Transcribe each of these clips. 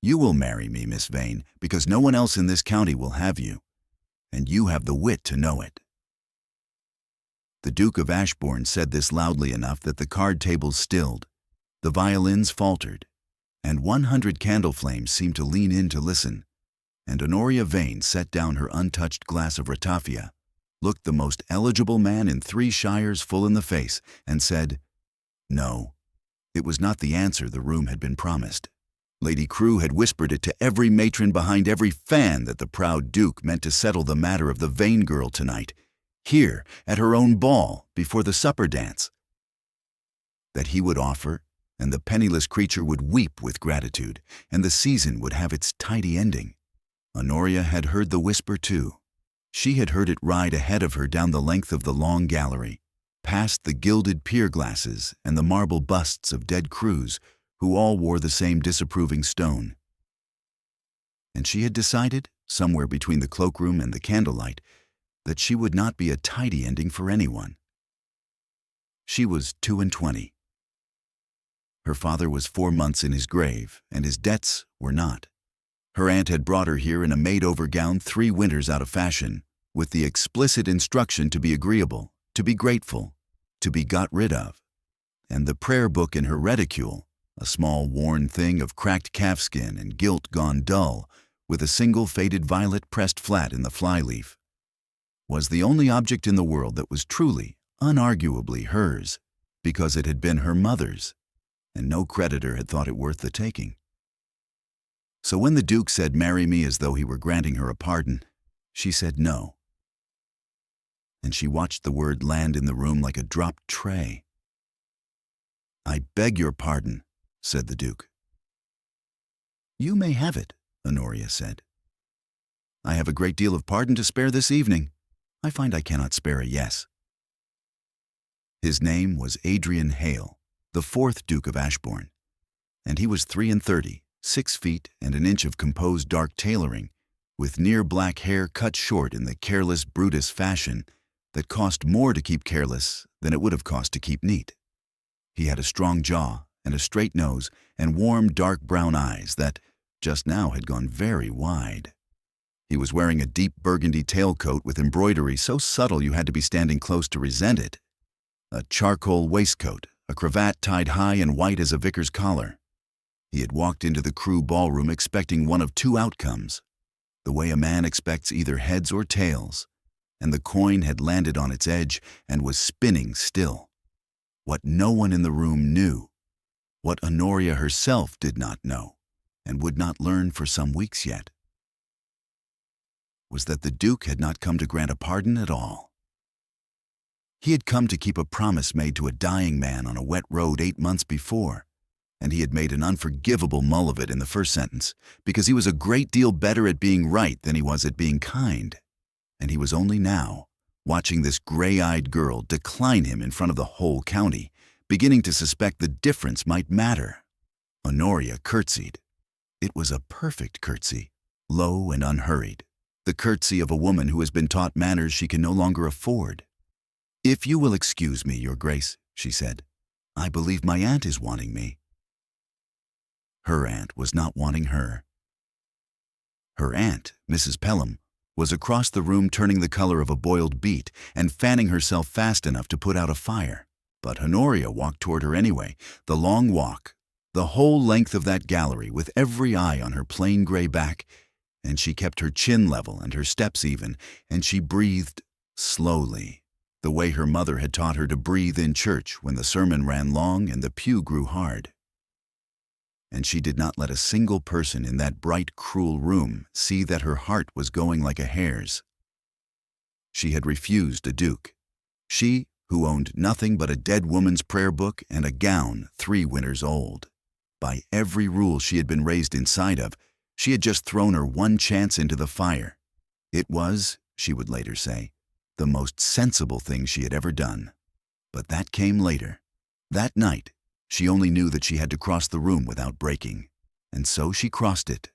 You will marry me, Miss Vane, because no one else in this county will have you, and you have the wit to know it." The Duke of Ashbourne said this loudly enough that the card tables stilled, the violins faltered, and 100 candle flames seemed to lean in to listen, and Honoria Vane set down her untouched glass of ratafia, looked the most eligible man in 3 shires full in the face, and said, "No." It was not the answer the room had been promised. Lady Crewe had whispered it to every matron behind every fan that the proud Duke meant to settle the matter of the Vane girl tonight, here at her own ball before the supper dance. That he would offer, and the penniless creature would weep with gratitude, and the season would have its tidy ending. Honoria had heard the whisper too. She had heard it ride ahead of her down the length of the long gallery, past the gilded pier glasses and the marble busts of dead crews who all wore the same disapproving stone. And she had decided, somewhere between the cloakroom and the candlelight, that she would not be a tidy ending for anyone. She was 22. Her father was 4 months in his grave, and his debts were not. Her aunt had brought her here in a made-over gown 3 winters out of fashion, with the explicit instruction to be agreeable, to be grateful, to be got rid of, and the prayer book in her reticule, a small worn thing of cracked calfskin and gilt gone dull, with a single faded violet pressed flat in the flyleaf, was the only object in the world that was truly, unarguably hers, because it had been her mother's, and no creditor had thought it worth the taking. So when the Duke said, "Marry me," as though he were granting her a pardon, she said no. And she watched the word land in the room like a dropped tray. "I beg your pardon," said the Duke. "You may have it," Honoria said. "I have a great deal of pardon to spare this evening. I find I cannot spare a yes." His name was Adrian Hale, the 4th Duke of Ashbourne, and he was 33, 6 feet and an inch of composed dark tailoring, with near black hair cut short in the careless Brutus fashion that cost more to keep careless than it would have cost to keep neat. He had a strong jaw and a straight nose and warm dark brown eyes that, just now, had gone very wide. He was wearing a deep burgundy tailcoat with embroidery so subtle you had to be standing close to resent it, a charcoal waistcoat, a cravat tied high and white as a vicar's collar. He had walked into the Crewe ballroom expecting one of 2 outcomes, the way a man expects either heads or tails, and the coin had landed on its edge and was spinning still. What no one in the room knew, what Honoria herself did not know, and would not learn for some weeks yet, was that the Duke had not come to grant a pardon at all. He had come to keep a promise made to a dying man on a wet road 8 months before, and he had made an unforgivable mull of it in the first sentence, because he was a great deal better at being right than he was at being kind, and he was only now, watching this gray-eyed girl decline him in front of the whole county, beginning to suspect the difference might matter. Honoria curtsied. It was a perfect curtsy, low and unhurried, the curtsy of a woman who has been taught manners she can no longer afford. "If you will excuse me, Your Grace," she said, "I believe my aunt is wanting me." Her aunt was not wanting her. Her aunt, Mrs. Pelham, was across the room turning the color of a boiled beet and fanning herself fast enough to put out a fire. But Honoria walked toward her anyway, the long walk, the whole length of that gallery, with every eye on her plain gray back, and she kept her chin level and her steps even, and she breathed slowly, the way her mother had taught her to breathe in church when the sermon ran long and the pew grew hard. And she did not let a single person in that bright, cruel room see that her heart was going like a hare's. She had refused a duke. She, who owned nothing but a dead woman's prayer book and a gown 3 winters old. By every rule she had been raised inside of, she had just thrown her one chance into the fire. It was, she would later say, the most sensible thing she had ever done. But that came later. That night, she only knew that she had to cross the room without breaking, and so she crossed it.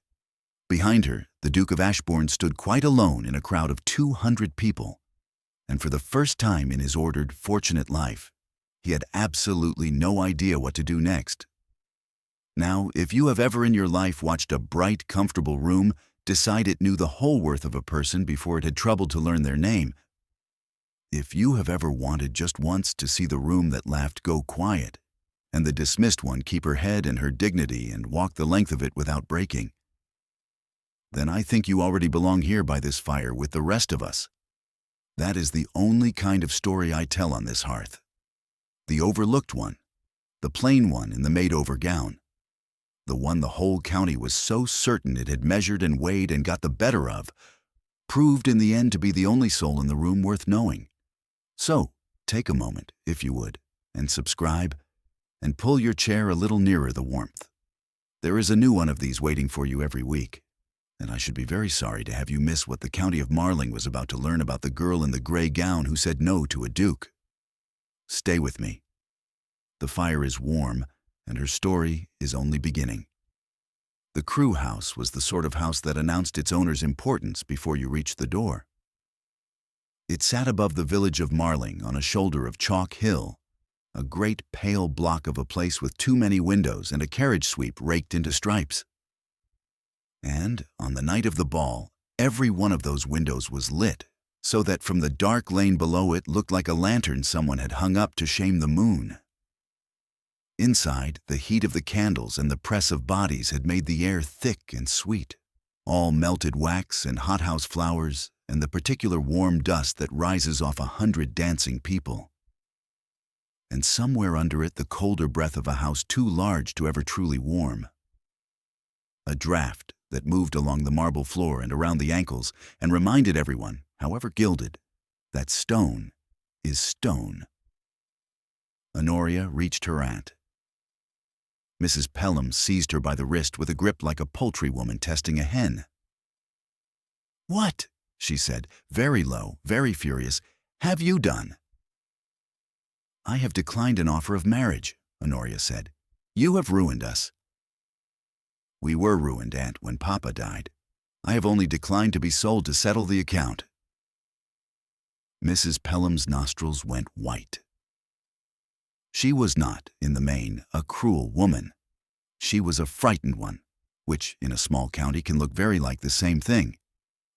Behind her, the Duke of Ashbourne stood quite alone in a crowd of 200 people, and for the first time in his ordered, fortunate life, he had absolutely no idea what to do next. Now, if you have ever in your life watched a bright, comfortable room decide it knew the whole worth of a person before it had troubled to learn their name, if you have ever wanted just once to see the room that laughed go quiet, and the dismissed one keep her head and her dignity and walk the length of it without breaking, then I think you already belong here by this fire with the rest of us. That is the only kind of story I tell on this hearth. The overlooked one, the plain one in the made-over gown, the one the whole county was so certain it had measured and weighed and got the better of, proved in the end to be the only soul in the room worth knowing. So, take a moment, if you would, and subscribe, and pull your chair a little nearer the warmth. There is a new one of these waiting for you every week, and I should be very sorry to have you miss what the county of Marling was about to learn about the girl in the gray gown who said no to a duke. Stay with me. The fire is warm, and her story is only beginning. The Crew House was the sort of house that announced its owner's importance before you reached the door. It sat above the village of Marling on a shoulder of Chalk Hill, a great pale block of a place with too many windows and a carriage sweep raked into stripes. And on the night of the ball, every one of those windows was lit, so that from the dark lane below it looked like a lantern someone had hung up to shame the moon. Inside, the heat of the candles and the press of bodies had made the air thick and sweet, all melted wax and hothouse flowers and the particular warm dust that rises off 100 dancing people. And somewhere under it the colder breath of a house too large to ever truly warm. A draft that moved along the marble floor and around the ankles and reminded everyone, however gilded, that stone is stone. Honoria reached her aunt. Mrs. Pelham seized her by the wrist with a grip like a poultry woman testing a hen. "What?" she said, very low, very furious. "Have you done?" "I have declined an offer of marriage," Honoria said. "You have ruined us." "We were ruined, Aunt, when Papa died. I have only declined to be sold to settle the account." Mrs. Pelham's nostrils went white. She was not, in the main, a cruel woman. She was a frightened one, which, in a small county, can look very like the same thing.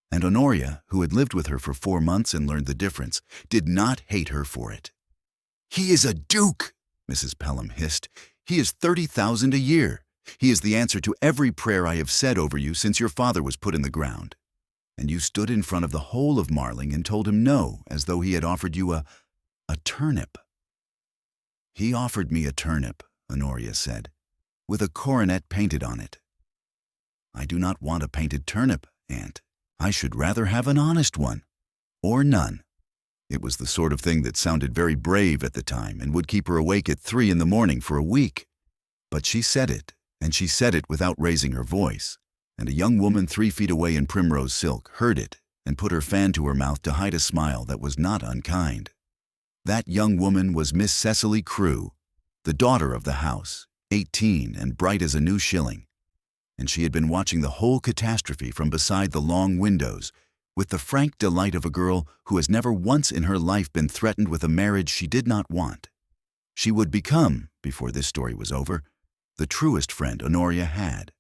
And Honoria, who had lived with her for 4 months and learned the difference, did not hate her for it. "He is a duke," Mrs. Pelham hissed. "He is 30,000 a year. He is the answer to every prayer I have said over you since your father was put in the ground. And you stood in front of the whole of Marling and told him no, as though he had offered you a turnip." "He offered me a turnip," Honoria said, "with a coronet painted on it. I do not want a painted turnip, Aunt. I should rather have an honest one, or none." It was the sort of thing that sounded very brave at the time and would keep her awake at 3 in the morning for a week. But she said it, and she said it without raising her voice, and a young woman 3 feet away in primrose silk heard it and put her fan to her mouth to hide a smile that was not unkind. That young woman was Miss Cecily Crew, the daughter of the house, 18 and bright as a new shilling, and she had been watching the whole catastrophe from beside the long windows with the frank delight of a girl who has never once in her life been threatened with a marriage she did not want. She would become, before this story was over, the truest friend Honoria had.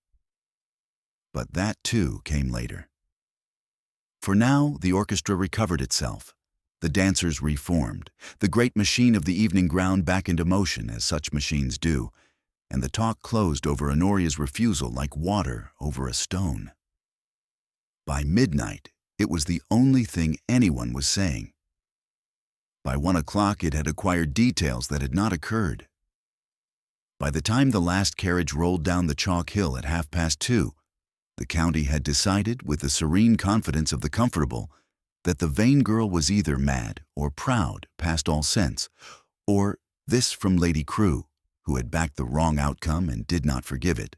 But that, too, came later. For now, the orchestra recovered itself. The dancers reformed, the great machine of the evening ground back into motion as such machines do, and the talk closed over Honoria's refusal like water over a stone. By midnight, it was the only thing anyone was saying. By 1 o'clock, it had acquired details that had not occurred. By the time the last carriage rolled down the Chalk Hill at 2:30, the county had decided, with the serene confidence of the comfortable, that the vain girl was either mad or proud past all sense, or, this from Lady Crew, who had backed the wrong outcome and did not forgive it,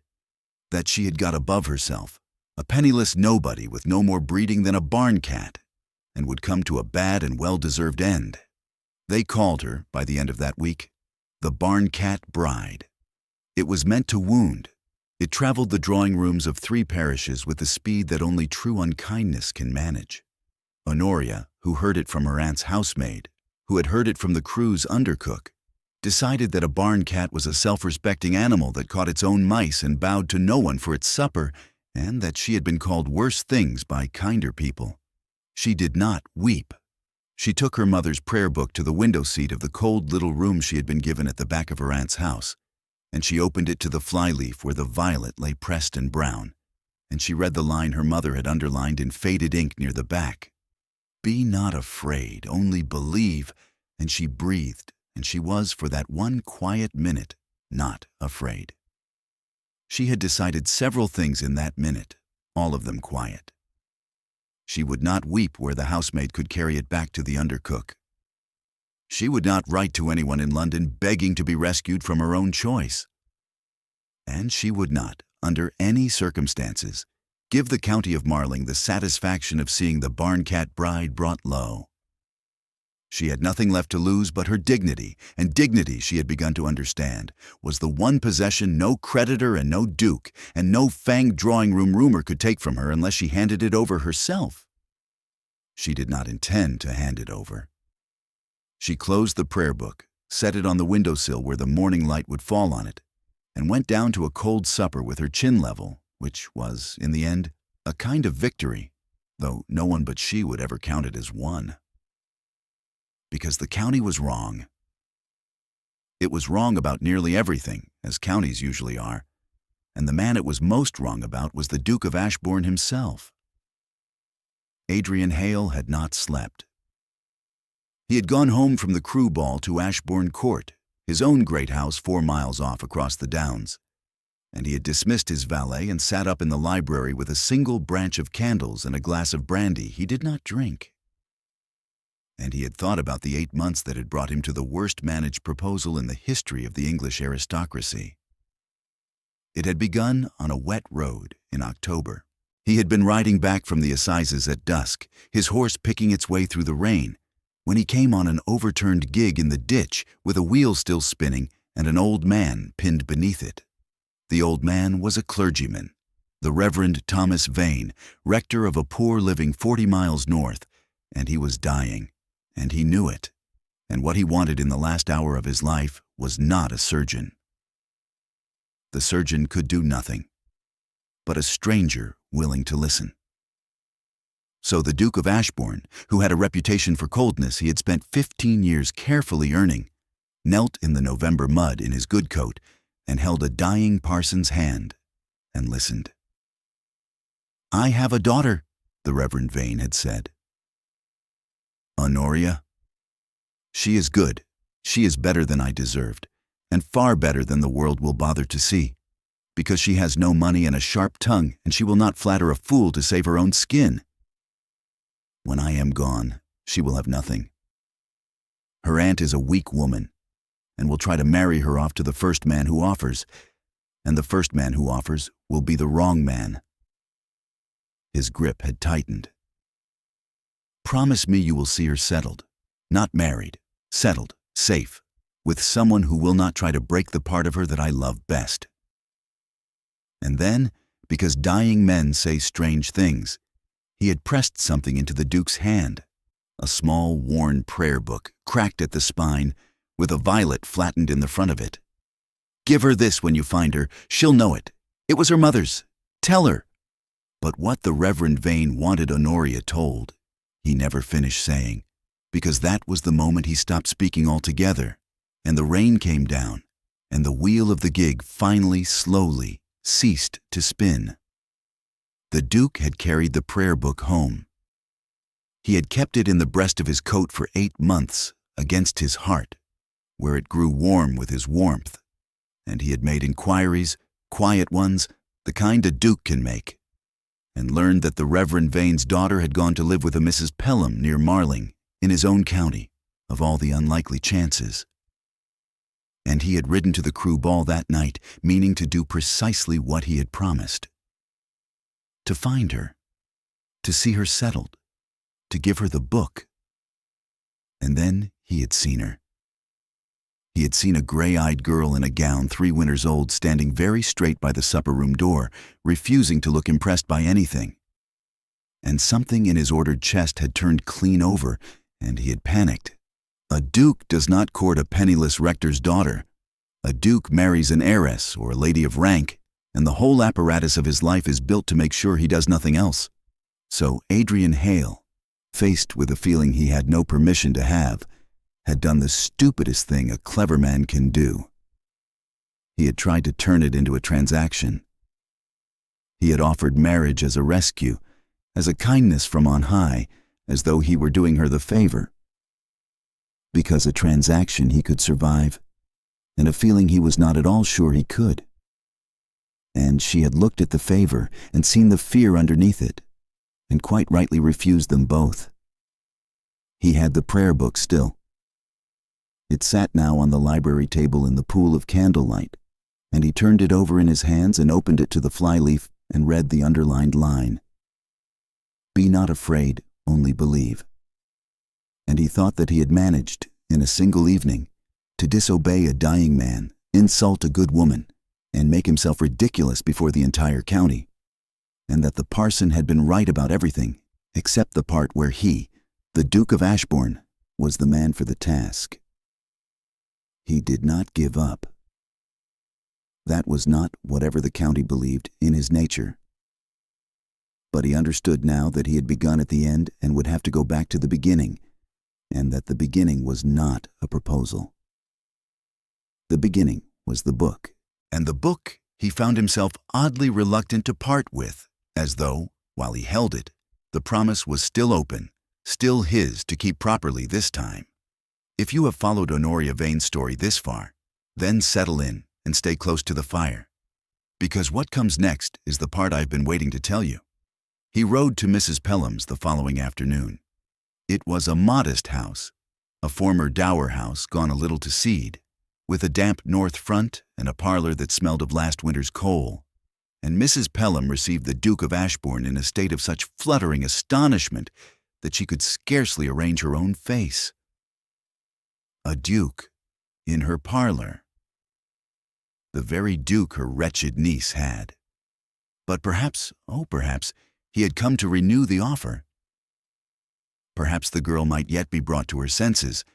that she had got above herself, a penniless nobody with no more breeding than a barn cat, and would come to a bad and well-deserved end. They called her, by the end of that week, the Barn Cat Bride. It was meant to wound. It traveled the drawing rooms of 3 parishes with the speed that only true unkindness can manage. Honoria, who heard it from her aunt's housemaid, who had heard it from the Crew's undercook, decided that a barn cat was a self-respecting animal that caught its own mice and bowed to no one for its supper, and that she had been called worse things by kinder people. She did not weep. She took her mother's prayer book to the window seat of the cold little room she had been given at the back of her aunt's house, and she opened it to the flyleaf where the violet lay pressed and brown, and she read the line her mother had underlined in faded ink near the back. "Be not afraid, only believe," and she breathed, and she was, for that one quiet minute, not afraid. She had decided several things in that minute, all of them quiet. She would not weep where the housemaid could carry it back to the undercook. She would not write to anyone in London begging to be rescued from her own choice. And she would not, under any circumstances, give the county of Marling the satisfaction of seeing the barn cat bride brought low. She had nothing left to lose but her dignity, and dignity, she had begun to understand, was the one possession no creditor and no duke and no fanged drawing-room rumor could take from her unless she handed it over herself. She did not intend to hand it over. She closed the prayer book, set it on the windowsill where the morning light would fall on it, and went down to a cold supper with her chin level, which was, in the end, a kind of victory, though no one but she would ever count it as one. Because the county was wrong. It was wrong about nearly everything, as counties usually are, and the man it was most wrong about was the Duke of Ashbourne himself. Adrian Hale had not slept. He had gone home from the Crewe ball to Ashbourne Court, his own great house 4 miles off across the downs, and he had dismissed his valet and sat up in the library with a single branch of candles and a glass of brandy he did not drink. And he had thought about the 8 months that had brought him to the worst managed proposal in the history of the English aristocracy. It had begun on a wet road in October. He had been riding back from the assizes at dusk, his horse picking its way through the rain, when he came on an overturned gig in the ditch with a wheel still spinning and an old man pinned beneath it. The old man was a clergyman, the Reverend Thomas Vane, rector of a poor living 40 miles north, and he was dying. And he knew it, and what he wanted in the last hour of his life was not a surgeon. The surgeon could do nothing, but a stranger willing to listen. So the Duke of Ashbourne, who had a reputation for coldness he had spent 15 years carefully earning, knelt in the November mud in his good coat and held a dying parson's hand and listened. "I have a daughter," the Reverend Vane had said. "Honoria? She is good. She is better than I deserved, and far better than the world will bother to see, because she has no money and a sharp tongue, and she will not flatter a fool to save her own skin. When I am gone, she will have nothing. Her aunt is a weak woman, and will try to marry her off to the first man who offers, and the first man who offers will be the wrong man." His grip had tightened. "Promise me you will see her settled, not married, settled, safe, with someone who will not try to break the part of her that I love best." And then, because dying men say strange things, he had pressed something into the Duke's hand, a small, worn prayer book, cracked at the spine, with a violet flattened in the front of it. "Give her this when you find her. She'll know it. It was her mother's. Tell her." But what the Reverend Vane wanted Honoria told, he never finished saying, because that was the moment he stopped speaking altogether, and the rain came down, and the wheel of the gig finally, slowly, ceased to spin. The Duke had carried the prayer book home. He had kept it in the breast of his coat for 8 months, against his heart, where it grew warm with his warmth, and he had made inquiries, quiet ones, the kind a duke can make, and learned that the Reverend Vane's daughter had gone to live with a Mrs. Pelham near Marling, in his own county, of all the unlikely chances. And he had ridden to the Crewe ball that night, meaning to do precisely what he had promised. To find her, to see her settled, to give her the book. And then he had seen her. He had seen a gray-eyed girl in a gown 3 winters old standing very straight by the supper-room door, refusing to look impressed by anything. And something in his ordered chest had turned clean over, and he had panicked, A duke does not court a penniless rector's daughter. A duke marries an heiress or a lady of rank, and the whole apparatus of his life is built to make sure he does nothing else. So Adrian Hale, faced with a feeling he had no permission to have, had done the stupidest thing a clever man can do. He had tried to turn it into a transaction. He had offered marriage as a rescue, as a kindness from on high, as though he were doing her the favor. Because a transaction he could survive, and a feeling he was not at all sure he could. And she had looked at the favor and seen the fear underneath it, and quite rightly refused them both. He had the prayer book still. It sat now on the library table in the pool of candlelight, and he turned it over in his hands and opened it to the flyleaf and read the underlined line. Be not afraid, only believe. And he thought that he had managed, in a single evening, to disobey a dying man, insult a good woman, and make himself ridiculous before the entire county, and that the parson had been right about everything, except the part where he, the Duke of Ashbourne, was the man for the task. He did not give up. That was not, whatever the county believed, in his nature. But he understood now that he had begun at the end and would have to go back to the beginning, and that the beginning was not a proposal. The beginning was the book, and the book he found himself oddly reluctant to part with, as though, while he held it, the promise was still open, still his to keep properly this time. If you have followed Honoria Vane's story this far, then settle in and stay close to the fire, because what comes next is the part I've been waiting to tell you. He rode to Mrs. Pelham's the following afternoon. It was a modest house, a former dower house gone a little to seed, with a damp north front and a parlor that smelled of last winter's coal. And Mrs. Pelham received the Duke of Ashbourne in a state of such fluttering astonishment that she could scarcely arrange her own face. A duke in her parlor. The very duke her wretched niece had. But perhaps, perhaps, he had come to renew the offer. Perhaps the girl might yet be brought to her senses,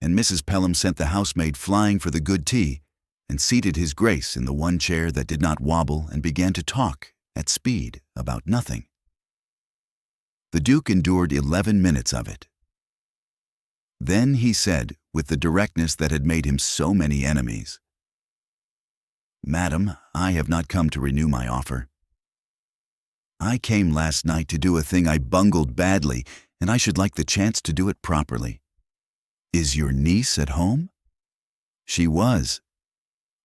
and Mrs. Pelham sent the housemaid flying for the good tea, and seated his grace in the one chair that did not wobble and began to talk, at speed, about nothing. The Duke endured 11 minutes of it. Then he said, with the directness that had made him so many enemies, "Madam, I have not come to renew my offer. I came last night to do a thing I bungled badly, and I should like the chance to do it properly. Is your niece at home?" She was.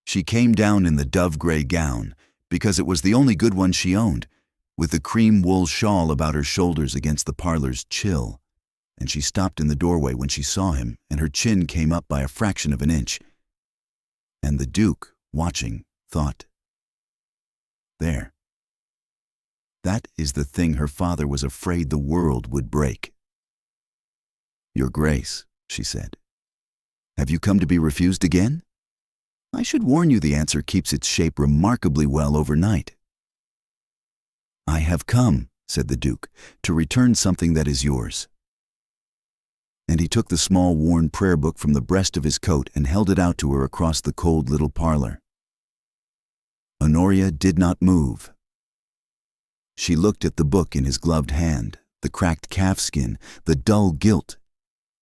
She came down in the dove-gray gown, because it was the only good one she owned, with the cream wool shawl about her shoulders against the parlor's chill, and she stopped in the doorway when she saw him, and her chin came up by a fraction of an inch. And the Duke, watching, thought, "There. That is the thing her father was afraid the world would break." "Your Grace," she said, "have you come to be refused again? I should warn you the answer keeps its shape remarkably well overnight." "I have come," said the Duke, "to return something that is yours." And he took the small worn prayer book from the breast of his coat and held it out to her across the cold little parlor. Honoria did not move. She looked at the book in his gloved hand, the cracked calfskin, the dull gilt,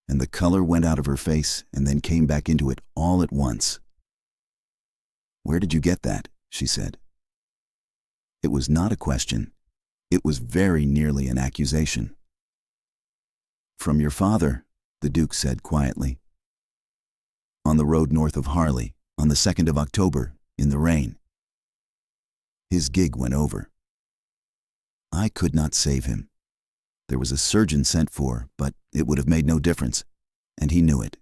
and the color went out of her face and then came back into it all at once. "Where did you get that?" she said. It was not a question. It was very nearly an accusation. "From your father," the Duke said quietly. "On the road north of Harley, on the 2nd of October, in the rain. His gig went over. I could not save him. There was a surgeon sent for, but it would have made no difference, and he knew it,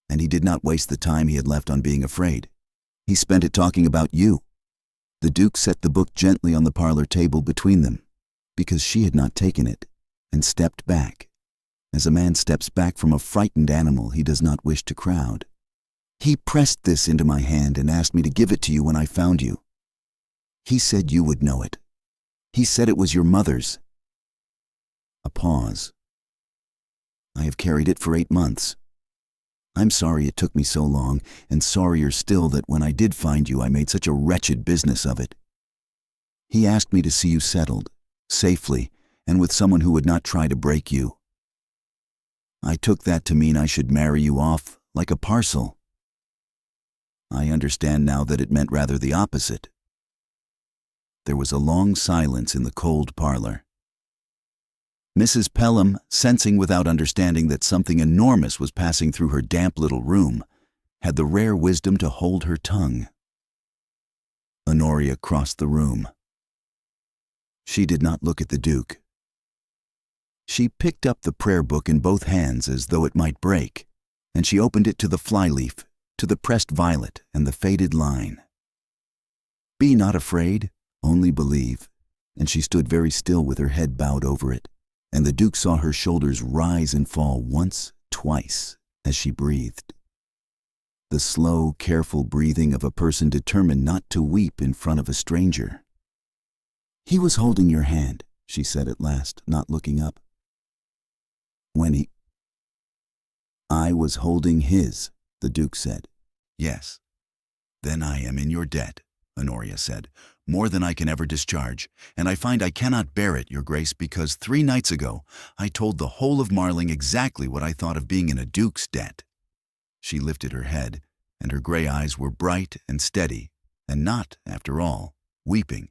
and he did not waste the time he had left on being afraid. He spent it talking about you." The Duke set the book gently on the parlor table between them, because she had not taken it, and stepped back, as a man steps back from a frightened animal he does not wish to crowd. "He pressed this into my hand and asked me to give it to you when I found you. He said you would know it. He said it was your mother's." A pause. "I have carried it for 8 months. I'm sorry it took me so long, and sorrier still that when I did find you I made such a wretched business of it. He asked me to see you settled, safely, and with someone who would not try to break you. I took that to mean I should marry you off like a parcel. I understand now that it meant rather the opposite. There was a long silence in the cold parlor. Mrs. Pelham, sensing without understanding that something enormous was passing through her damp little room, had the rare wisdom to hold her tongue. Honoria crossed the room. She did not look at the Duke. She picked up the prayer book in both hands as though it might break, and she opened it to the flyleaf, to the pressed violet and the faded line. Be not afraid, only believe, and she stood very still with her head bowed over it, and the Duke saw her shoulders rise and fall once, twice, as she breathed. The slow, careful breathing of a person determined not to weep in front of a stranger. He was holding your hand, she said at last, not looking up. I was holding his, the Duke said. Yes. Then I am in your debt, Honoria said, more than I can ever discharge, and I find I cannot bear it, your grace, because 3 nights ago I told the whole of Marling exactly what I thought of being in a duke's debt. She lifted her head, and her gray eyes were bright and steady, and not, after all, weeping.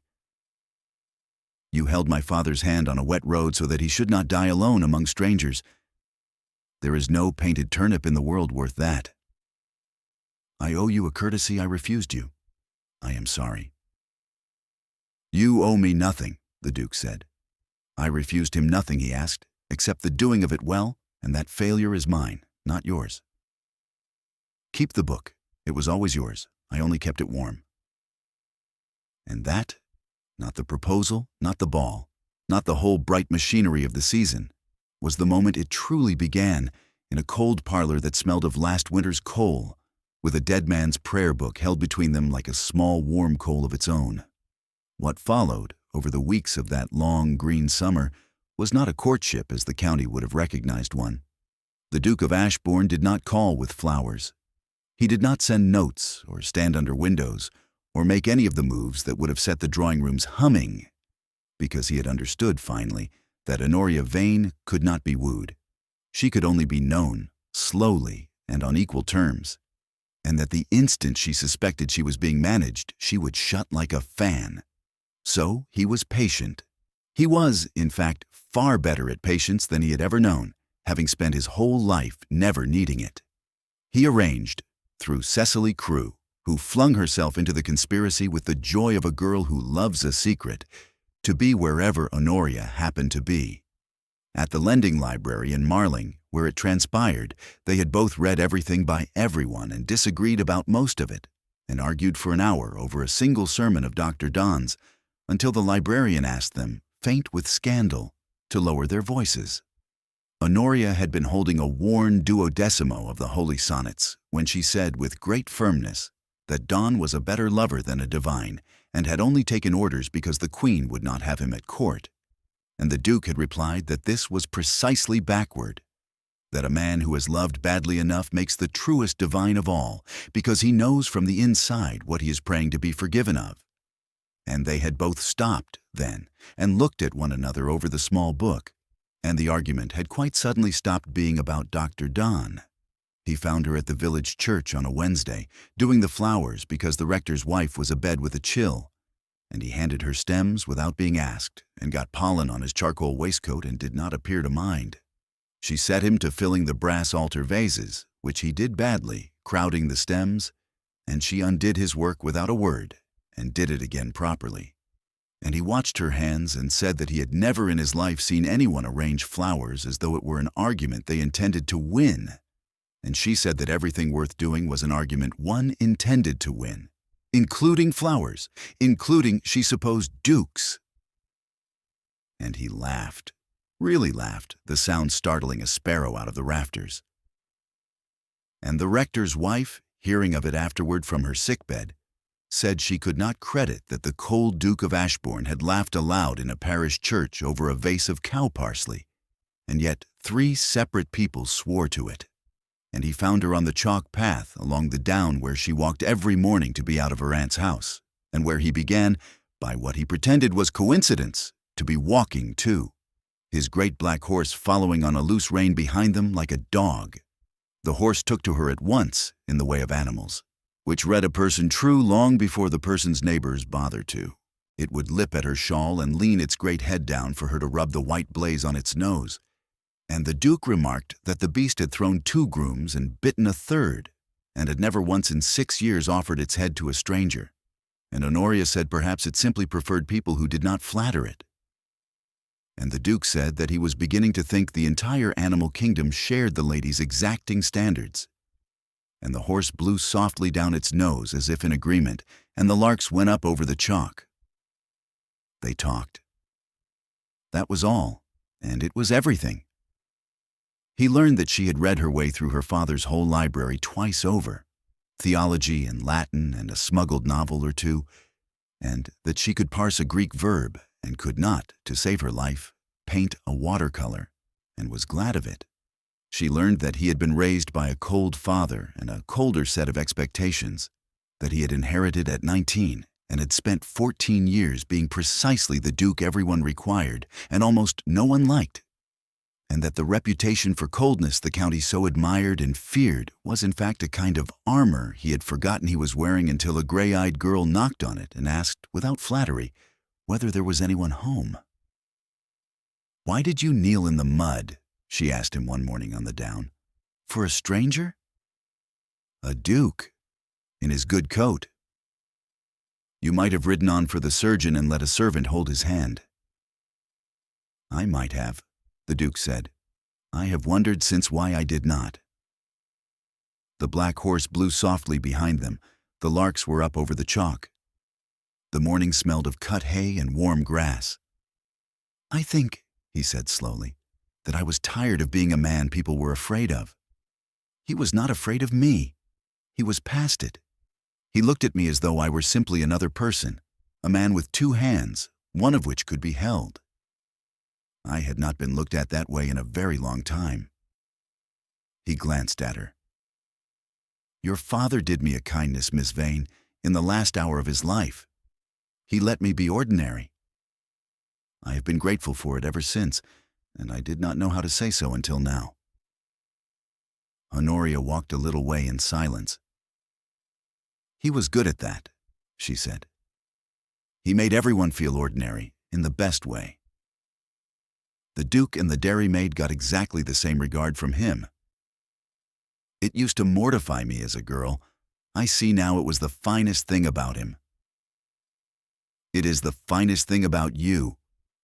You held my father's hand on a wet road so that he should not die alone among strangers. There is no painted turnip in the world worth that. I owe you a courtesy I refused you. I am sorry. You owe me nothing, the Duke said. I refused him nothing he asked, except the doing of it well, and that failure is mine, not yours. Keep the book. It was always yours. I only kept it warm. And that, not the proposal, not the ball, not the whole bright machinery of the season, was the moment it truly began in a cold parlor that smelled of last winter's coal, with a dead man's prayer book held between them like a small warm coal of its own. What followed, over the weeks of that long green summer, was not a courtship as the county would have recognized one. The Duke of Ashbourne did not call with flowers. He did not send notes or stand under windows or make any of the moves that would have set the drawing rooms humming, because he had understood finally that Honoria Vane could not be wooed. She could only be known, slowly and on equal terms, and that the instant she suspected she was being managed, she would shut like a fan. So he was patient. He was, in fact, far better at patience than he had ever known, having spent his whole life never needing it. He arranged, through Cecily Crewe, who flung herself into the conspiracy with the joy of a girl who loves a secret, to be wherever Honoria happened to be. At the lending library in Marling, where it transpired, they had both read everything by everyone and disagreed about most of it, and argued for an hour over a single sermon of Dr. Donne's, until the librarian asked them, faint with scandal, to lower their voices. Honoria had been holding a worn duodecimo of the Holy Sonnets when she said with great firmness that Donne was a better lover than a divine, and had only taken orders because the Queen would not have him at court. And the Duke had replied that this was precisely backward, that a man who has loved badly enough makes the truest divine of all, because he knows from the inside what he is praying to be forgiven of. And they had both stopped then, and looked at one another over the small book, and the argument had quite suddenly stopped being about Dr. Donne. He found her at the village church on a Wednesday, doing the flowers because the rector's wife was abed with a chill, and he handed her stems without being asked, and got pollen on his charcoal waistcoat and did not appear to mind. She set him to filling the brass altar vases, which he did badly, crowding the stems, and she undid his work without a word, and did it again properly. And he watched her hands and said that he had never in his life seen anyone arrange flowers as though it were an argument they intended to win. And she said that everything worth doing was an argument one intended to win, including flowers, including, she supposed, dukes. And he laughed, really laughed, the sound startling a sparrow out of the rafters. And the rector's wife, hearing of it afterward from her sickbed, said she could not credit that the cold Duke of Ashbourne had laughed aloud in a parish church over a vase of cow parsley, and yet 3 separate people swore to it. and he found her on the chalk path along the down where she walked every morning to be out of her aunt's house, and where he began, by what he pretended was coincidence, to be walking too, his great black horse following on a loose rein behind them like a dog. The horse took to her at once in the way of animals, which read a person true long before the person's neighbors bothered to. It would lip at her shawl and lean its great head down for her to rub the white blaze on its nose, and the Duke remarked that the beast had thrown 2 grooms and bitten a third, and had never once in 6 years offered its head to a stranger, and Honoria said perhaps it simply preferred people who did not flatter it. And the Duke said that he was beginning to think the entire animal kingdom shared the lady's exacting standards. And the horse blew softly down its nose as if in agreement, and the larks went up over the chalk. They talked. That was all, and it was everything. He learned that she had read her way through her father's whole library twice over, theology and Latin and a smuggled novel or two, and that she could parse a Greek verb and could not, to save her life, paint a watercolor, and was glad of it. She learned that he had been raised by a cold father and a colder set of expectations, that he had inherited at 19 and had spent 14 years being precisely the Duke everyone required and almost no one liked, and that the reputation for coldness the county so admired and feared was in fact a kind of armor he had forgotten he was wearing until a gray-eyed girl knocked on it and asked, without flattery, whether there was anyone home. "Why did you kneel in the mud?" she asked him one morning on the down. "For a stranger?" "A duke, in his good coat. You might have ridden on for the surgeon and let a servant hold his hand." "I might have," the Duke said. "I have wondered since why I did not." The black horse blew softly behind them. The larks were up over the chalk. The morning smelled of cut hay and warm grass. "I think," he said slowly, "that I was tired of being a man people were afraid of. He was not afraid of me. He was past it. He looked at me as though I were simply another person, a man with 2 hands, one of which could be held. I had not been looked at that way in a very long time." He glanced at her. "Your father did me a kindness, Miss Vane, in the last hour of his life. He let me be ordinary. I have been grateful for it ever since, and I did not know how to say so until now." Honoria walked a little way in silence. "He was good at that," she said. "He made everyone feel ordinary, in the best way. The Duke and the dairymaid got exactly the same regard from him. It used to mortify me as a girl. I see now it was the finest thing about him." "It is the finest thing about you,"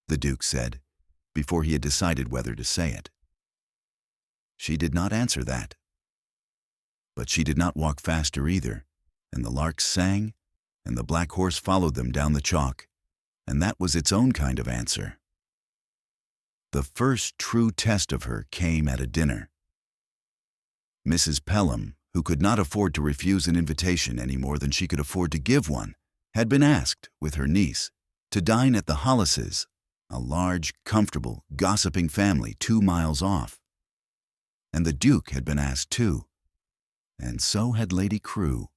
the Duke said, before he had decided whether to say it. She did not answer that. But she did not walk faster either, and the larks sang, and the black horse followed them down the chalk, and that was its own kind of answer. The first true test of her came at a dinner. Mrs. Pelham, who could not afford to refuse an invitation any more than she could afford to give one, had been asked, with her niece, to dine at the Hollises, a large, comfortable, gossiping family 2 miles off. And the Duke had been asked too, and so had Lady Crewe,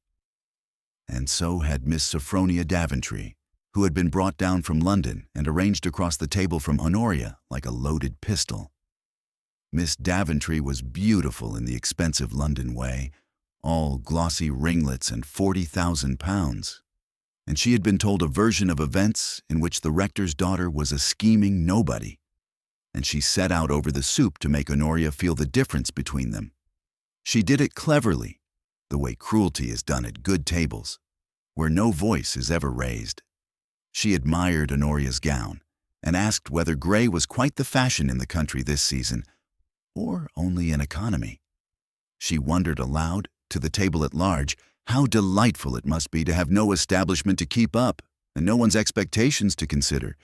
and so had Miss Sophronia Daventry, who had been brought down from London and arranged across the table from Honoria like a loaded pistol. Miss Daventry was beautiful in the expensive London way, all glossy ringlets and £40,000, and she had been told a version of events in which the rector's daughter was a scheming nobody, and she set out over the soup to make Honoria feel the difference between them. She did it cleverly, the way cruelty is done at good tables, where no voice is ever raised. She admired Honoria's gown, and asked whether grey was quite the fashion in the country this season, or only an economy. She wondered aloud, to the table at large, how delightful it must be to have no establishment to keep up, and no one's expectations to consider,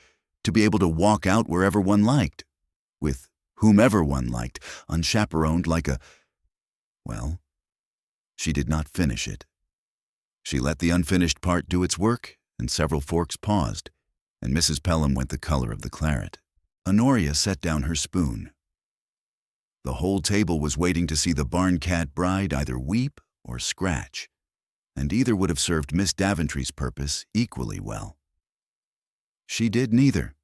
to be able to walk out wherever one liked, with whomever one liked, unchaperoned like a— Well, she did not finish it. She let the unfinished part do its work, and several forks paused, and Mrs. Pelham went the color of the claret. Honoria set down her spoon. The whole table was waiting to see the barn cat bride either weep or scratch, and either would have served Miss Daventry's purpose equally well. She did neither.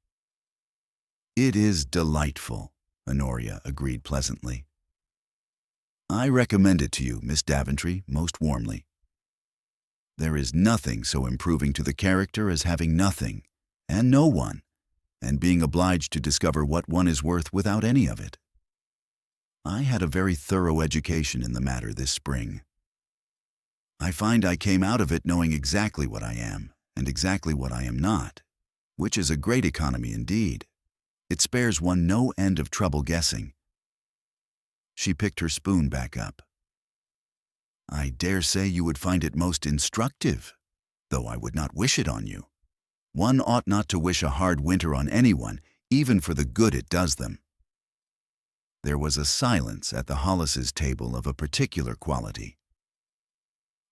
"It is delightful," Honoria agreed pleasantly. "I recommend it to you, Miss Daventry, most warmly. There is nothing so improving to the character as having nothing, and no one, and being obliged to discover what one is worth without any of it. I had a very thorough education in the matter this spring. I find I came out of it knowing exactly what I am, and exactly what I am not, which is a great economy indeed. It spares one no end of trouble guessing." She picked her spoon back up. "I dare say you would find it most instructive, though I would not wish it on you. One ought not to wish a hard winter on anyone, even for the good it does them." There was a silence at the Hollises' table of a particular quality.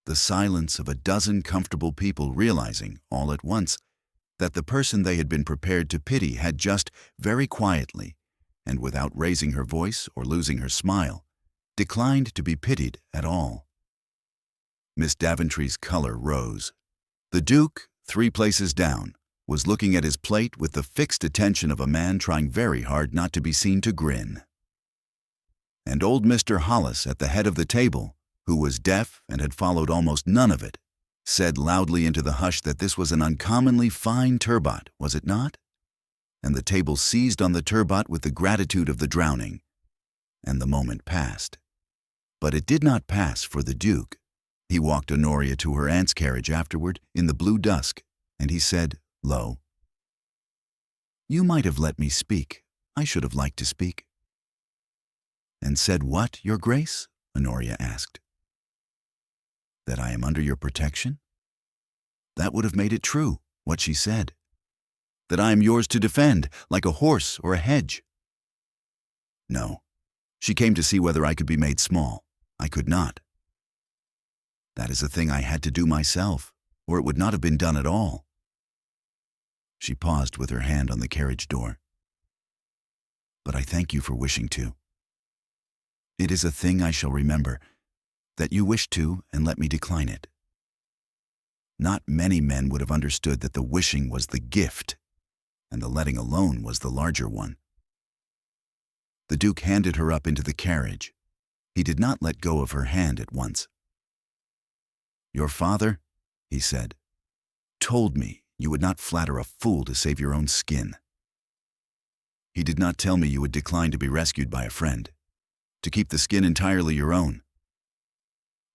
The silence of a dozen comfortable people realizing, all at once, that the person they had been prepared to pity had just, very quietly, and without raising her voice or losing her smile, declined to be pitied at all. Miss Daventry's color rose. The Duke, 3 places down, was looking at his plate with the fixed attention of a man trying very hard not to be seen to grin. And old Mr. Hollis at the head of the table, who was deaf and had followed almost none of it, said loudly into the hush that this was an uncommonly fine turbot, was it not? And the table seized on the turbot with the gratitude of the drowning, and the moment passed. But it did not pass for the Duke. He walked Honoria to her aunt's carriage afterward in the blue dusk, and he said, low, "You might have let me speak. I should have liked to speak." "And said what, Your Grace?" Honoria asked. "That I am under your protection?" That would have made it true, what she said. "That I am yours to defend, like a horse or a hedge." No. She came to see whether I could be made small. I could not. That is a thing I had to do myself, or it would not have been done at all. She paused with her hand on the carriage door. "But I thank you for wishing to. It is a thing I shall remember, that you wished to and let me decline it. Not many men would have understood that the wishing was the gift, and the letting alone was the larger one." The Duke handed her up into the carriage. He did not let go of her hand at once. "Your father," he said, "told me you would not flatter a fool to save your own skin. He did not tell me you would decline to be rescued by a friend, to keep the skin entirely your own.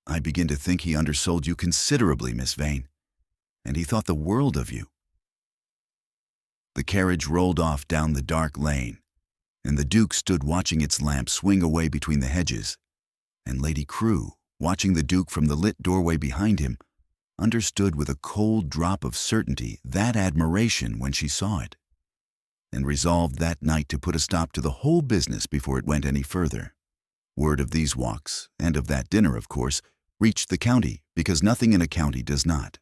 I begin to think he undersold you considerably, Miss Vane, and he thought the world of you." The carriage rolled off down the dark lane, and the Duke stood watching its lamp swing away between the hedges, and Lady Crewe, watching the Duke from the lit doorway behind him, understood with a cold drop of certainty that admiration when she saw it, and resolved that night to put a stop to the whole business before it went any further. Word of these walks, and of that dinner, of course, reached the county, because nothing in a county does not.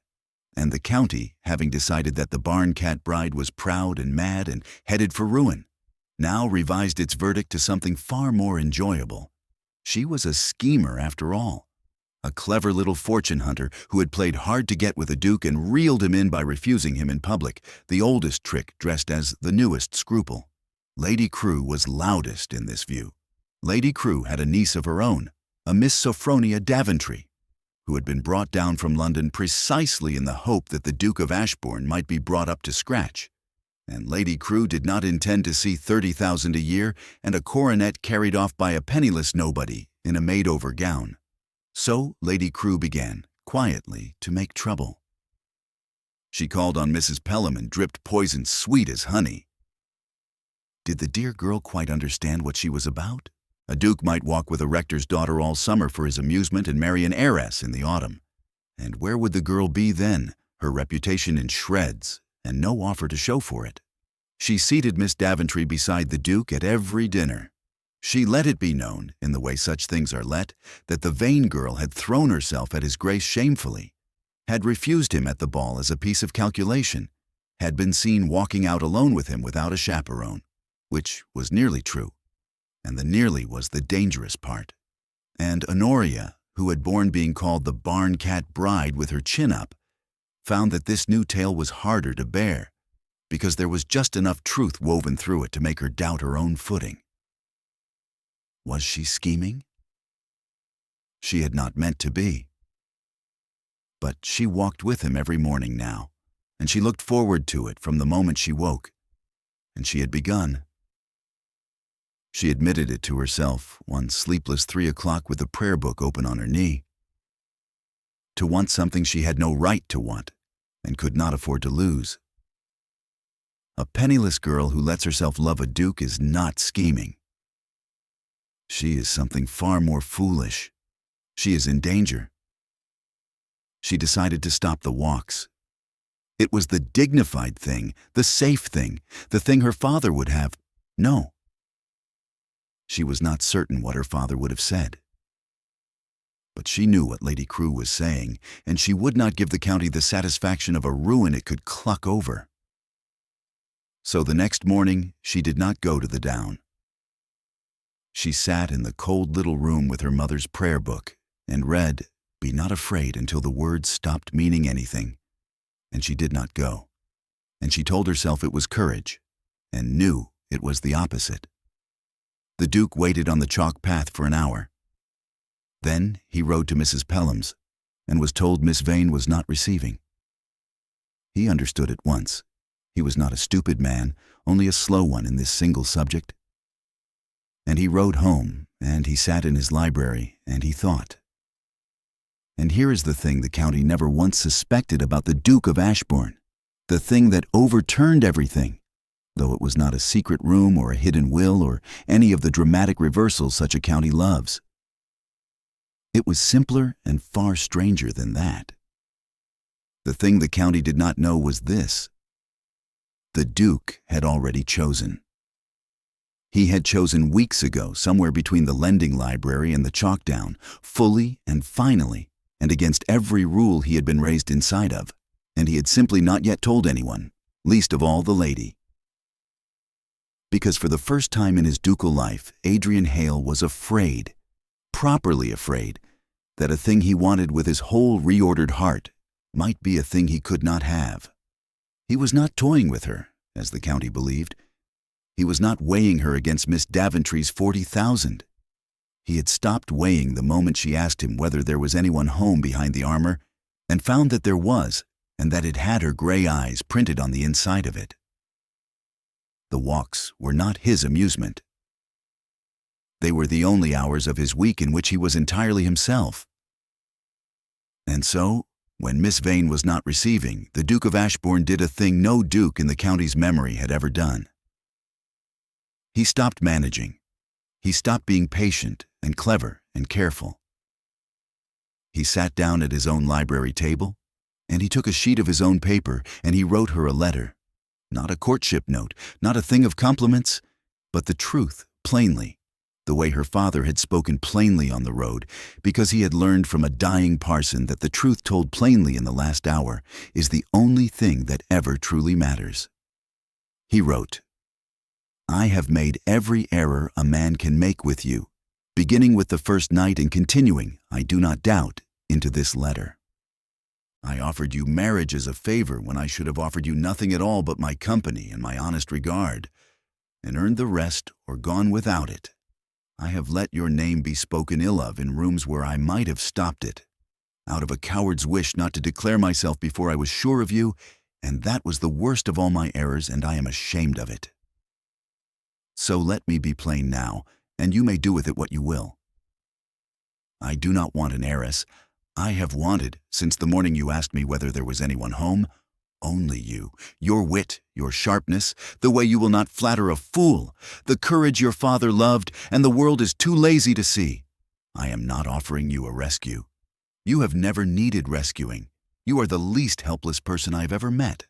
And the county, having decided that the barn cat bride was proud and mad and headed for ruin, now revised its verdict to something far more enjoyable. She was a schemer after all, a clever little fortune hunter who had played hard to get with the Duke and reeled him in by refusing him in public, the oldest trick dressed as the newest scruple. Lady Crewe was loudest in this view. Lady Crewe had a niece of her own, a Miss Sophronia Daventry, who had been brought down from London precisely in the hope that the Duke of Ashbourne might be brought up to scratch. And Lady Crewe did not intend to see 30,000 a year and a coronet carried off by a penniless nobody in a made-over gown. So Lady Crewe began, quietly, to make trouble. She called on Mrs. Pelham and dripped poison sweet as honey. Did the dear girl quite understand what she was about? A duke might walk with a rector's daughter all summer for his amusement and marry an heiress in the autumn. And where would the girl be then, her reputation in shreds, and no offer to show for it? She seated Miss Daventry beside the Duke at every dinner. She let it be known, in the way such things are let, that the Vane girl had thrown herself at his Grace shamefully, had refused him at the ball as a piece of calculation, had been seen walking out alone with him without a chaperone, which was nearly true, and the nearly was the dangerous part. And Honoria, who had borne being called the barn cat bride with her chin up, found that this new tale was harder to bear, because there was just enough truth woven through it to make her doubt her own footing. Was she scheming? She had not meant to be. But she walked with him every morning now, and she looked forward to it from the moment she woke, and she had begun. She admitted it to herself one sleepless 3 o'clock with the prayer book open on her knee. To want something she had no right to want and could not afford to lose. A penniless girl who lets herself love a duke is not scheming. She is something far more foolish. She is in danger. She decided to stop the walks. It was the dignified thing, the safe thing, the thing her father would have. No. She was not certain what her father would have said. But she knew what Lady Crewe was saying, and she would not give the county the satisfaction of a ruin it could cluck over. So the next morning she did not go to the Down. She sat in the cold little room with her mother's prayer book and read, "Be not afraid," until the words stopped meaning anything, and she did not go. And she told herself it was courage, and knew it was the opposite. The Duke waited on the chalk path for an hour. Then he rode to Mrs. Pelham's, and was told Miss Vane was not receiving. He understood at once. He was not a stupid man, only a slow one in this single subject. And he rode home, and he sat in his library, and he thought. And here is the thing the county never once suspected about the Duke of Ashbourne, the thing that overturned everything, though it was not a secret room or a hidden will or any of the dramatic reversals such a county loves. It was simpler and far stranger than that. The thing the county did not know was this. The Duke had already chosen. He had chosen weeks ago, somewhere between the lending library and the chalk down, fully and finally, and against every rule he had been raised inside of, and he had simply not yet told anyone, least of all the lady. Because for the first time in his ducal life, Adrian Hale was afraid, properly afraid, that a thing he wanted with his whole reordered heart might be a thing he could not have. He was not toying with her, as the county believed. He was not weighing her against Miss Daventry's 40,000. He had stopped weighing the moment she asked him whether there was anyone home behind the armor, and found that there was, and that it had her gray eyes printed on the inside of it. The walks were not his amusement. They were the only hours of his week in which he was entirely himself. And so, when Miss Vane was not receiving, the Duke of Ashbourne did a thing no duke in the county's memory had ever done. He stopped managing. He stopped being patient and clever and careful. He sat down at his own library table, and he took a sheet of his own paper, and he wrote her a letter. Not a courtship note, not a thing of compliments, but the truth, plainly, the way her father had spoken plainly on the road, because he had learned from a dying parson that the truth told plainly in the last hour is the only thing that ever truly matters. He wrote, "I have made every error a man can make with you, beginning with the first night and continuing, I do not doubt, into this letter. I offered you marriage as a favor when I should have offered you nothing at all but my company and my honest regard, and earned the rest or gone without it. I have let your name be spoken ill of in rooms where I might have stopped it, out of a coward's wish not to declare myself before I was sure of you, and that was the worst of all my errors, and I am ashamed of it. So let me be plain now, and you may do with it what you will. I do not want an heiress. I have wanted, since the morning you asked me whether there was anyone home, only you, your wit, your sharpness, the way you will not flatter a fool, the courage your father loved, and the world is too lazy to see. I am not offering you a rescue. You have never needed rescuing. You are the least helpless person I have ever met.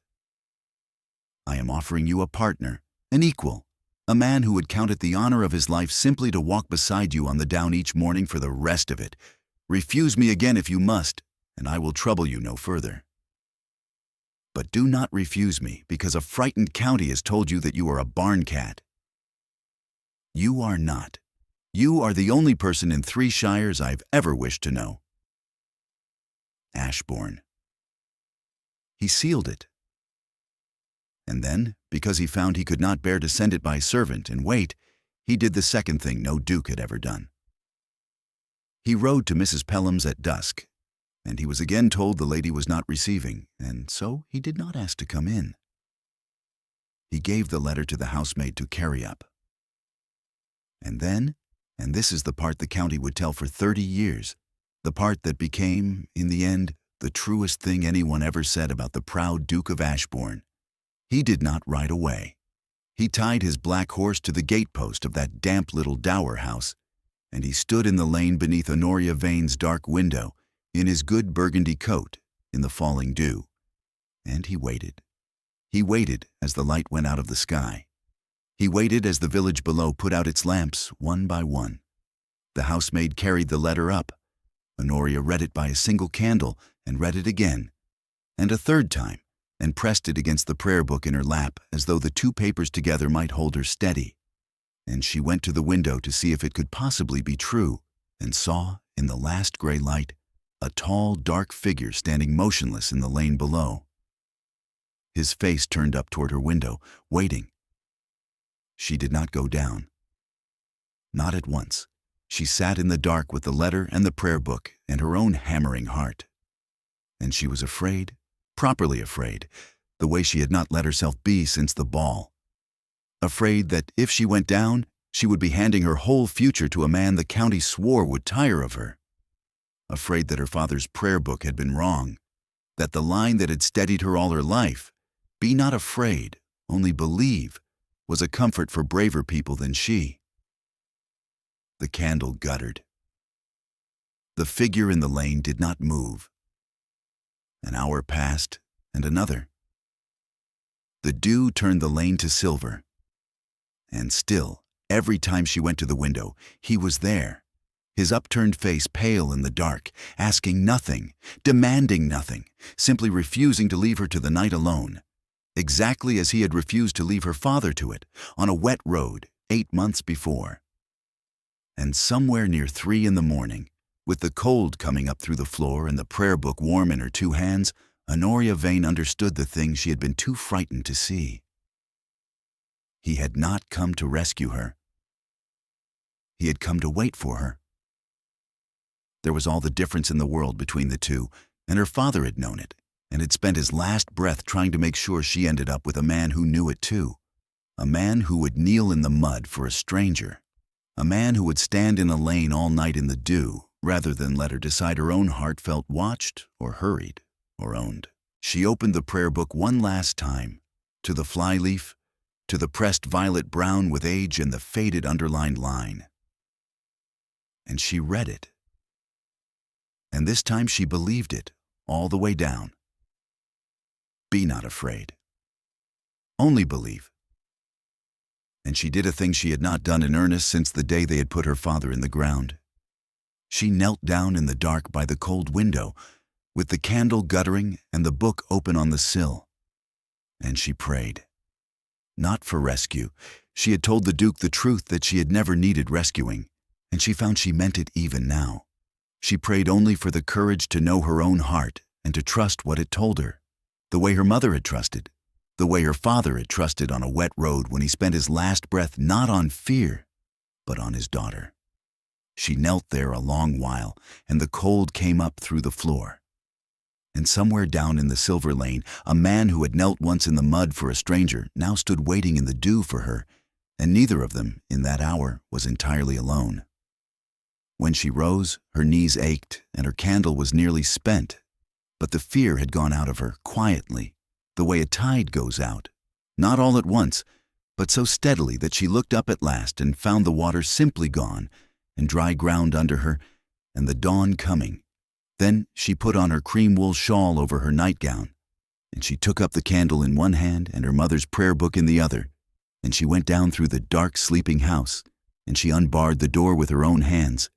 I am offering you a partner, an equal, a man who would count it the honor of his life simply to walk beside you on the down each morning for the rest of it. Refuse me again if you must, and I will trouble you no further. But do not refuse me because a frightened county has told you that you are a barn cat. You are not, You are the only person in 3 shires I've ever wished to know. Ashbourne. He sealed it. And then, because he found he could not bear to send it by servant and wait, he did the second thing no duke had ever done. He rode to Mrs. Pelham's at dusk, and he was again told the lady was not receiving, and so he did not ask to come in. He gave the letter to the housemaid to carry up. And then, and this is the part the county would tell for 30 years, the part that became, in the end, the truest thing anyone ever said about the proud Duke of Ashbourne. He did not ride away. He tied his black horse to the gatepost of that damp little dower house, and he stood in the lane beneath Honoria Vane's dark window, in his good burgundy coat, in the falling dew. And he waited. He waited as the light went out of the sky. He waited as the village below put out its lamps one by one. The housemaid carried the letter up. Honoria read it by a single candle, and read it again, and a third time, and pressed it against the prayer book in her lap as though the 2 papers together might hold her steady. And she went to the window to see if it could possibly be true, and saw, in the last gray light, a tall, dark figure standing motionless in the lane below. His face turned up toward her window, waiting. She did not go down. Not at once. She sat in the dark with the letter and the prayer book and her own hammering heart. And she was afraid, properly afraid, the way she had not let herself be since the ball. Afraid that if she went down, she would be handing her whole future to a man the county swore would tire of her. Afraid that her father's prayer book had been wrong, that the line that had steadied her all her life, "Be not afraid, only believe," was a comfort for braver people than she. The candle guttered. The figure in the lane did not move. An hour passed, and another. The dew turned the lane to silver. And still, every time she went to the window, he was there, his upturned face pale in the dark, asking nothing, demanding nothing, simply refusing to leave her to the night alone, exactly as he had refused to leave her father to it, on a wet road, 8 months before. And somewhere near 3 in the morning, with the cold coming up through the floor and the prayer book warm in her 2 hands, Honoria Vane understood the thing she had been too frightened to see. He had not come to rescue her. He had come to wait for her. There was all the difference in the world between the two, and her father had known it, and had spent his last breath trying to make sure she ended up with a man who knew it too, a man who would kneel in the mud for a stranger, a man who would stand in a lane all night in the dew, rather than let her decide her own heart felt watched or hurried or owned. She opened the prayer book one last time, to the flyleaf, to the pressed violet brown with age and the faded underlined line. And she read it. And this time she believed it, all the way down. Be not afraid. Only believe. And she did a thing she had not done in earnest since the day they had put her father in the ground. She knelt down in the dark by the cold window, with the candle guttering and the book open on the sill. And she prayed. Not for rescue. She had told the Duke the truth that she had never needed rescuing, and she found she meant it even now. She prayed only for the courage to know her own heart and to trust what it told her, the way her mother had trusted, the way her father had trusted on a wet road when he spent his last breath not on fear, but on his daughter. She knelt there a long while, and the cold came up through the floor. And somewhere down in the silver lane, a man who had knelt once in the mud for a stranger now stood waiting in the dew for her, and neither of them, in that hour, was entirely alone. When she rose, her knees ached, and her candle was nearly spent, but the fear had gone out of her, quietly, the way a tide goes out, not all at once, but so steadily that she looked up at last and found the water simply gone, and dry ground under her, and the dawn coming. Then she put on her cream-wool shawl over her nightgown, and she took up the candle in one hand and her mother's prayer book in the other, and she went down through the dark, sleeping house, and she unbarred the door with her own hands,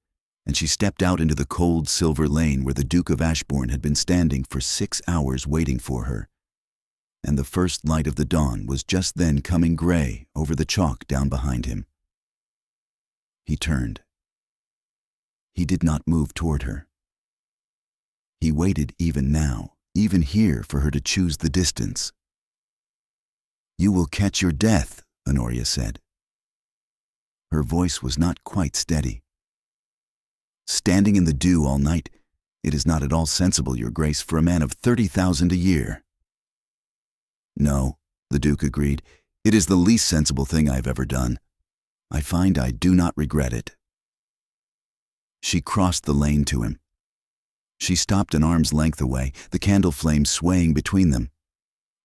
and she stepped out into the cold silver lane where the Duke of Ashbourne had been standing for 6 hours waiting for her. And the first light of the dawn was just then coming gray over the chalk down behind him. He turned. He did not move toward her. He waited even now, even here, for her to choose the distance. "You will catch your death," Honoria said. Her voice was not quite steady. "Standing in the dew all night, it is not at all sensible, Your Grace, for a man of 30,000 a year." "No," the Duke agreed, "it is the least sensible thing I have ever done. I find I do not regret it." She crossed the lane to him. She stopped an arm's length away, the candle flame swaying between them,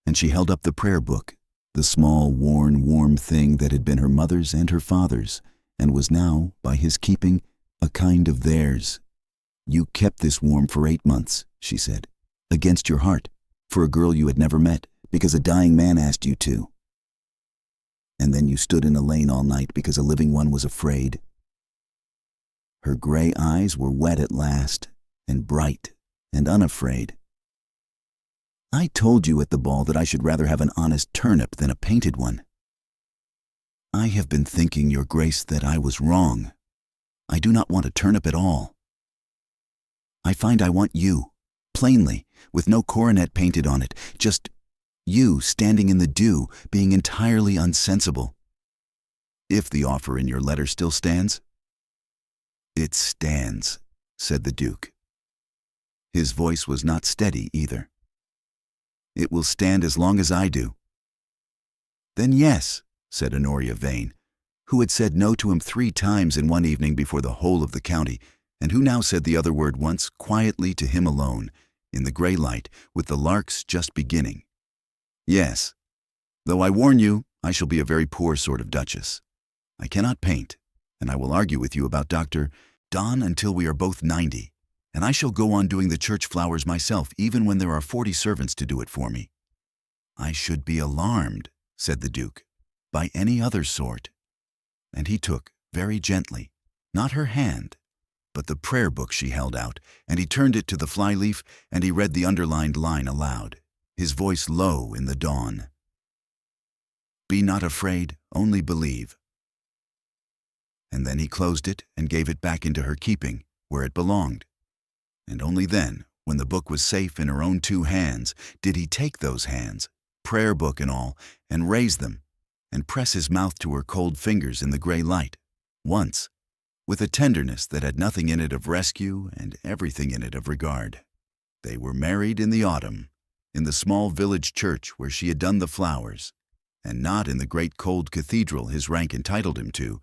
and she held up the prayer book, the small, worn, warm thing that had been her mother's and her father's, and was now, by his keeping, a kind of theirs. "You kept this warm for 8 months," she said, "against your heart, for a girl you had never met, because a dying man asked you to. And then you stood in a lane all night because a living one was afraid." Her gray eyes were wet at last, and bright and unafraid. "I told you at the ball that I should rather have an honest turnip than a painted one." "I have been thinking, Your Grace, that I was wrong. I do not want a turnip at all. I find I want you, plainly, with no coronet painted on it, just you standing in the dew, being entirely unsensible." "If the offer in your letter still stands?" "It stands," said the Duke. His voice was not steady either. "It will stand as long as I do." "Then yes," said Honoria Vane, who had said no to him 3 times in one evening before the whole of the county, and who now said the other word once quietly to him alone, in the grey light, with the larks just beginning. "Yes, though I warn you, I shall be a very poor sort of duchess. I cannot paint, and I will argue with you about Dr. Donne until we are both 90, and I shall go on doing the church flowers myself even when there are 40 servants to do it for me." "I should be alarmed," said the Duke, "by any other sort." And he took, very gently, not her hand, but the prayer book she held out, and he turned it to the flyleaf, and he read the underlined line aloud, his voice low in the dawn. "Be not afraid, only believe." And then he closed it and gave it back into her keeping, where it belonged. And only then, when the book was safe in her own 2 hands, did he take those hands, prayer book and all, and raise them, and press his mouth to her cold fingers in the grey light, once, with a tenderness that had nothing in it of rescue and everything in it of regard. They were married in the autumn, in the small village church where she had done the flowers, and not in the great cold cathedral his rank entitled him to,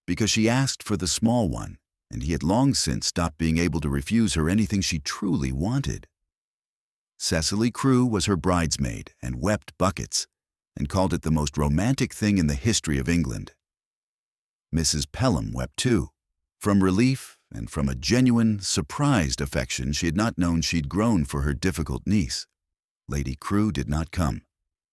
because she asked for the small one, and he had long since stopped being able to refuse her anything she truly wanted. Cecily Crewe was her bridesmaid and wept buckets, and called it the most romantic thing in the history of England. Mrs. Pelham wept too, from relief and from a genuine, surprised affection she had not known she'd grown for her difficult niece. Lady Crewe did not come.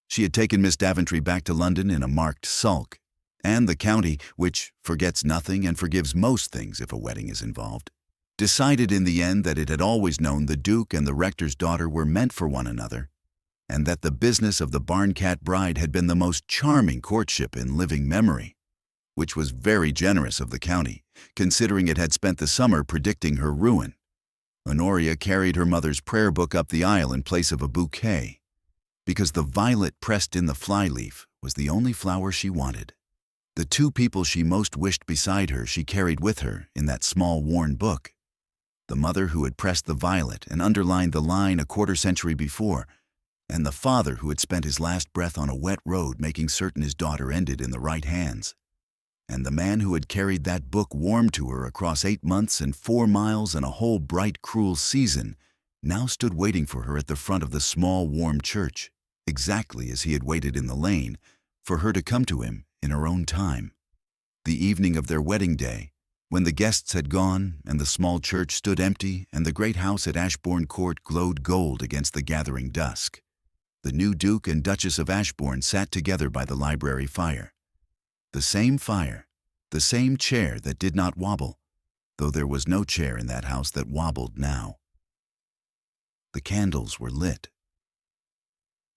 She had taken Miss Daventry back to London in a marked sulk, and the county, which forgets nothing and forgives most things if a wedding is involved, decided in the end that it had always known the Duke and the rector's daughter were meant for one another, and that the business of the Barncat bride had been the most charming courtship in living memory, which was very generous of the county, considering it had spent the summer predicting her ruin. Honoria carried her mother's prayer book up the aisle in place of a bouquet, because the violet pressed in the flyleaf was the only flower she wanted. The 2 people she most wished beside her she carried with her in that small worn book. The mother who had pressed the violet and underlined the line a quarter century before, and the father who had spent his last breath on a wet road making certain his daughter ended in the right hands. And the man who had carried that book warm to her across 8 months and 4 miles and a whole bright, cruel season now stood waiting for her at the front of the small, warm church, exactly as he had waited in the lane, for her to come to him in her own time. The evening of their wedding day, when the guests had gone and the small church stood empty and the great house at Ashbourne Court glowed gold against the gathering dusk, the new Duke and Duchess of Ashbourne sat together by the library fire. The same fire, the same chair that did not wobble, though there was no chair in that house that wobbled now. The candles were lit.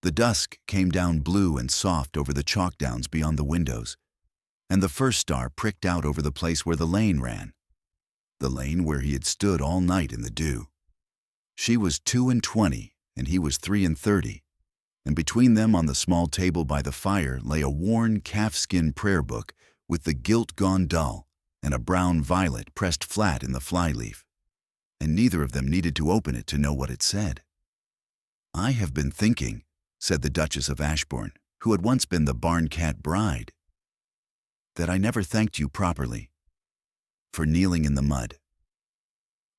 The dusk came down blue and soft over the chalk downs beyond the windows, and the first star pricked out over the place where the lane ran. the lane where he had stood all night in the dew. She was 22, and he was 33, and between them on the small table by the fire lay a worn calfskin prayer book with the gilt gone dull and a brown violet pressed flat in the flyleaf, and neither of them needed to open it to know what it said. "I have been thinking," said the Duchess of Ashbourne, who had once been the Barncat bride, "that I never thanked you properly for kneeling in the mud."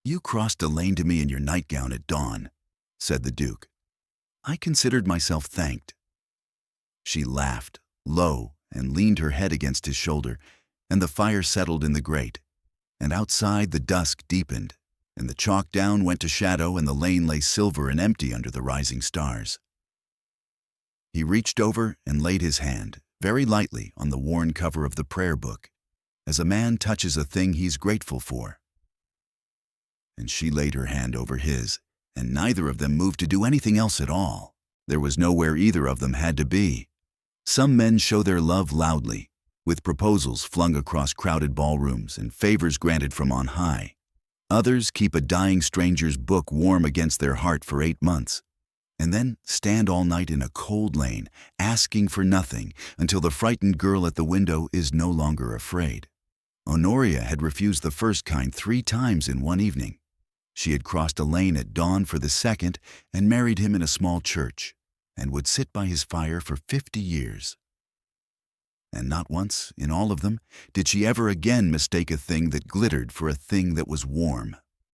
"You crossed a lane to me in your nightgown at dawn," said the Duke. "I considered myself thanked." She laughed, low, and leaned her head against his shoulder, and the fire settled in the grate, and outside the dusk deepened, and the chalk down went to shadow, and the lane lay silver and empty under the rising stars. He reached over and laid his hand, very lightly, on the worn cover of the prayer book, as a man touches a thing he's grateful for. And she laid her hand over his, and neither of them moved to do anything else at all. There was nowhere either of them had to be. Some men show their love loudly, with proposals flung across crowded ballrooms and favors granted from on high. Others keep a dying stranger's book warm against their heart for 8 months, and then stand all night in a cold lane, asking for nothing, until the frightened girl at the window is no longer afraid. Honoria had refused the first kind 3 times in one evening. She had crossed a lane at dawn for the second and married him in a small church, and would sit by his fire for 50 years. And not once, in all of them, did she ever again mistake a thing that glittered for a thing that was warm.